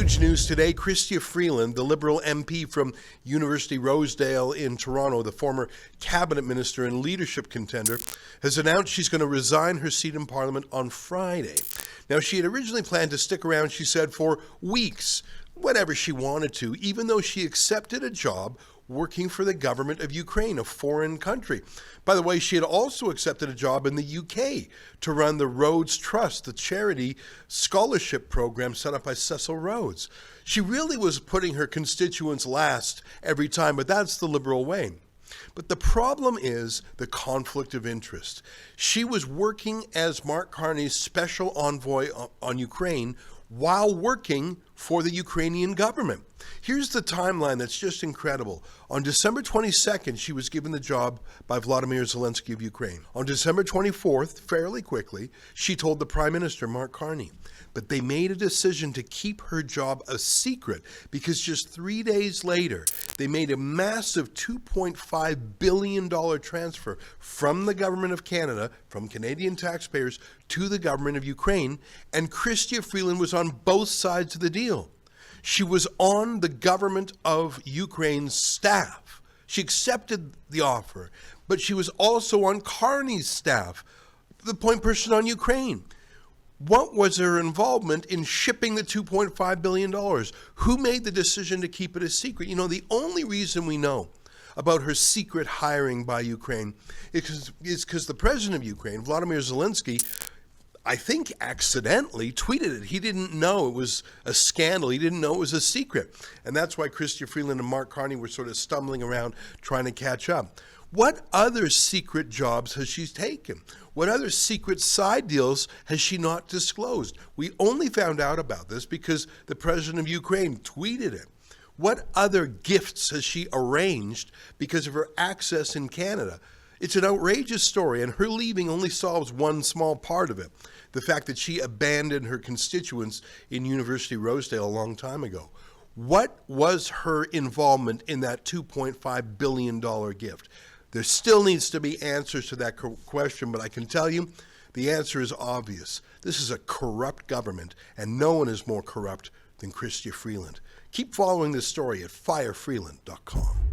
Huge news today. Chrystia Freeland, the Liberal MP from University Rosedale in Toronto, the former cabinet minister and leadership contender, has announced she's going to resign her seat in Parliament on Friday. Now, she had originally planned to stick around, she said, for weeks, whenever she wanted to, even though she accepted a job working for the government of Ukraine, a foreign country. By the way, she had also accepted a job in the UK to run the Rhodes Trust, the charity scholarship program set up by Cecil Rhodes. She really was putting her constituents last every time, but that's the Liberal way. But the problem is the conflict of interest. She was working as Mark Carney's special envoy on Ukraine while working for the Ukrainian government. Here's the timeline that's just incredible. On December 22nd, she was given the job by Vladimir Zelensky of Ukraine. On December 24th, fairly quickly, she told the Prime Minister, Mark Carney. But they made a decision to keep her job a secret because just 3 days later, they made a massive $2.5 billion transfer from the government of Canada, from Canadian taxpayers, to the government of Ukraine, and Chrystia Freeland was on both sides of the deal. She was on the government of Ukraine's staff. She accepted the offer, but she was also on Carney's staff, the point person on Ukraine. What was her involvement in shipping the $2.5 billion? Who made the decision to keep it a secret? You know, the only reason we know about her secret hiring by Ukraine is because the president of Ukraine, Vladimir Zelensky, I think accidentally tweeted it. He didn't know it was a scandal. He didn't know it was a secret. And that's why Chrystia Freeland and Mark Carney were sort of stumbling around trying to catch up. What other secret jobs has she taken? What other secret side deals has she not disclosed? We only found out about this because the president of Ukraine tweeted it. What other gifts has she arranged because of her access in Canada? It's an outrageous story, and her leaving only solves one small part of it. The fact that she abandoned her constituents in University Rosedale a long time ago. What was her involvement in that $2.5 billion gift? There still needs to be answers to that question, but I can tell you the answer is obvious. This is a corrupt government, and no one is more corrupt than Chrystia Freeland. Keep following this story at firefreeland.com.